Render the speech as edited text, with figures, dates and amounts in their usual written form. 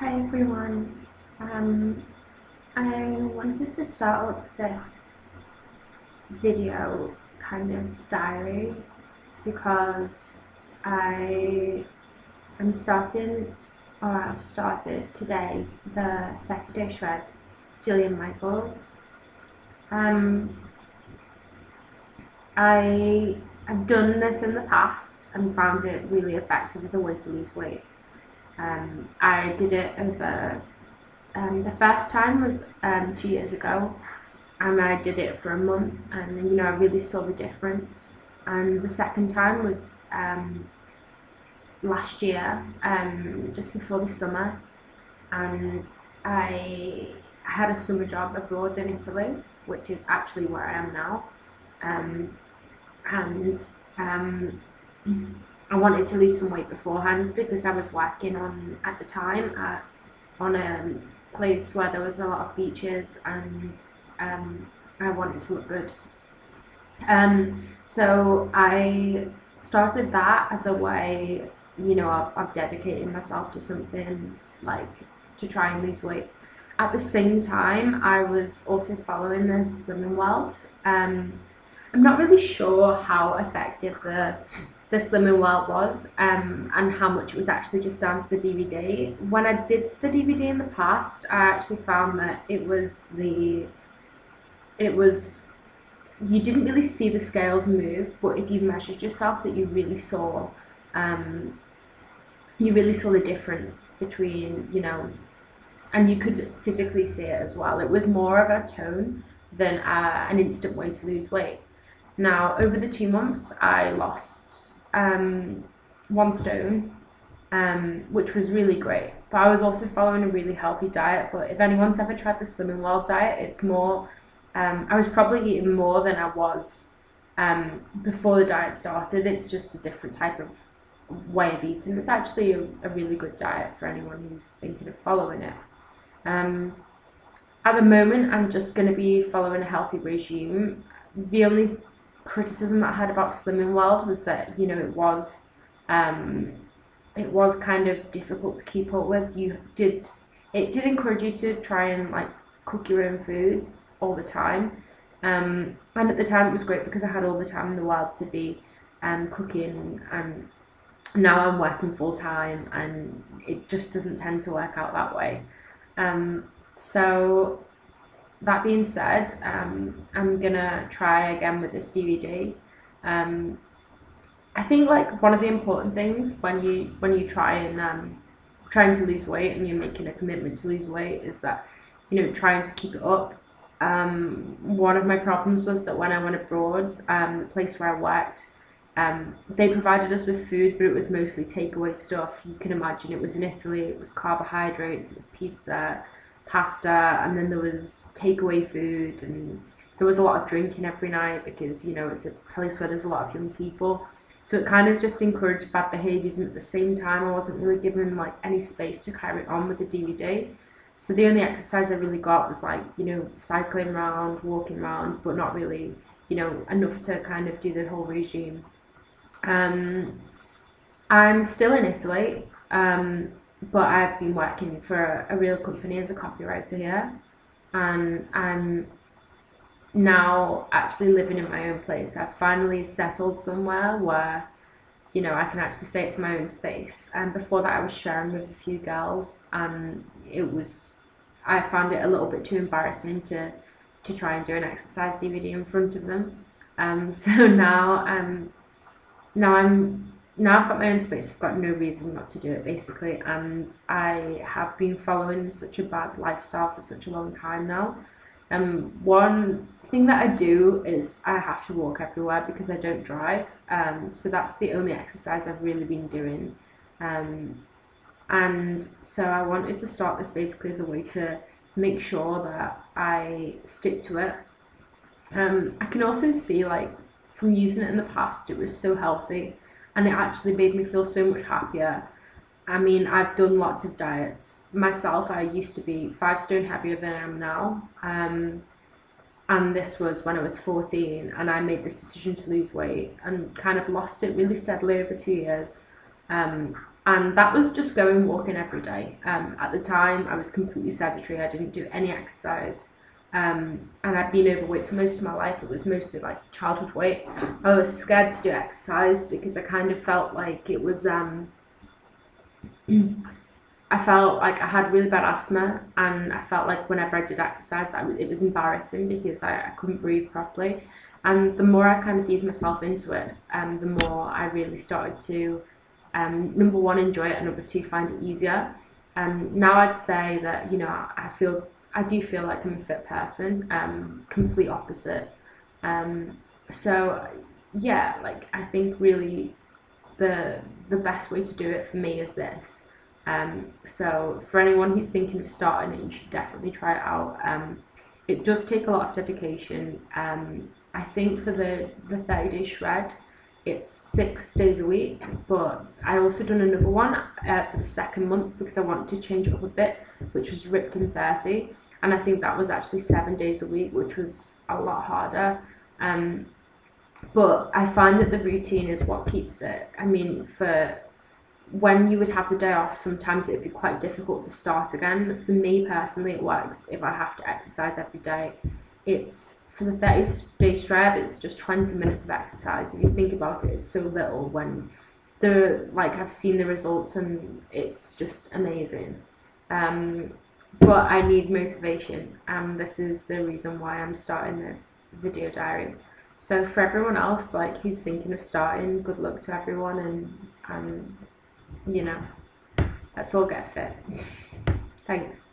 Hi everyone. I wanted to start up this video kind of diary because I am starting, or I've started today, the 30-day shred, Jillian Michaels. I have done this in the past and found it really effective as a way to lose weight. I did it over the first time was 2 years ago, and I did it for a month, and I really saw the difference. And the second time was last year, just before the summer, and I had a summer job abroad in Italy, which is actually where I am now. And I wanted to lose some weight beforehand because I was working at the time on a place where there was a lot of beaches, and I wanted to look good. So I started that as a way, of dedicating myself to something, like to try and lose weight. At the same time, I was also following the Slimming World. I'm not really sure how effective the Slimming World was, and how much it was actually just down to the DVD. When I did the DVD in the past, I actually found that it was you didn't really see the scales move, but if you measured yourself, that you really saw the difference between, and you could physically see it as well. It was more of a tone than an instant way to lose weight. Now, over the 2 months, I lost 1 stone, which was really great. But I was also following a really healthy diet. But if anyone's ever tried the Slimming World diet, it's more, I was probably eating more than I was before the diet started. It's just a different type of way of eating. It's actually a really good diet for anyone who's thinking of following it. At the moment, I'm just going to be following a healthy regime. The only criticism that I had about Slimming World was that it was kind of difficult to keep up with. It did encourage you to try and like cook your own foods all the time, and at the time it was great because I had all the time in the world to be cooking, and now I'm working full time and it just doesn't tend to work out that way. So that being said, I'm gonna try again with this DVD. I think like one of the important things when you try and trying to lose weight and you're making a commitment to lose weight is that trying to keep it up. One of my problems was that when I went abroad, the place where I worked, they provided us with food, but it was mostly takeaway stuff. You can imagine, it was in Italy, it was carbohydrates, it was pizza, pasta, and then there was takeaway food, and there was a lot of drinking every night because it's a place where there's a lot of young people, so it kind of just encouraged bad behaviours. And at the same time, I wasn't really given like any space to carry on with the DVD, so the only exercise I really got was like cycling around, walking around, but not really enough to kind of do the whole regime. I'm still in Italy, but I've been working for a real company as a copywriter here, and I'm now actually living in my own place. I've finally settled somewhere where I can actually say it's my own space. And before that, I was sharing with a few girls, and I found it a little bit too embarrassing to try and do an exercise DVD in front of them. So now I've got my own space. I've got no reason not to do it, basically, and I have been following such a bad lifestyle for such a long time now. One thing that I do is I have to walk everywhere because I don't drive. So that's the only exercise I've really been doing. And so I wanted to start this basically as a way to make sure that I stick to it. I can also see, like, from using it in the past, it was so healthy, and it actually made me feel so much happier. I mean, I've done lots of diets myself. I used to be 5 stone heavier than I am now, and this was when I was 14, and I made this decision to lose weight and kind of lost it really steadily over 2 years. And that was just going walking every day. At the time, I was completely sedentary. I didn't do any exercise. And I'd been overweight for most of my life. It was mostly like childhood weight. I was scared to do exercise because I kind of felt like it was, I felt like I had really bad asthma, and I felt like whenever I did exercise, it was embarrassing because I couldn't breathe properly. And the more I kind of eased myself into it, the more I really started to, number one, enjoy it, and number two, find it easier. Now I'd say that, you know, I do feel like I'm a fit person, complete opposite. So yeah, like I think really the best way to do it for me is this. So for anyone who's thinking of starting it, you should definitely try it out. It does take a lot of dedication. I think for the 30-day shred, it's 6 days a week, but I also done another one for the second month because I wanted to change it up a bit, which was ripped in 30, and I think that was actually 7 days a week, which was a lot harder. But I find that the routine is what keeps it. I mean, for when you would have the day off, sometimes it would be quite difficult to start again. For me personally, it works if I have to exercise every day. It's for the 30-day shred, it's just 20 minutes of exercise. If you think about it, it's so little when I've seen the results and it's just amazing. But I need motivation, and this is the reason why I'm starting this video diary. So for everyone else like who's thinking of starting, good luck to everyone, and you know, let's all get fit. Thanks.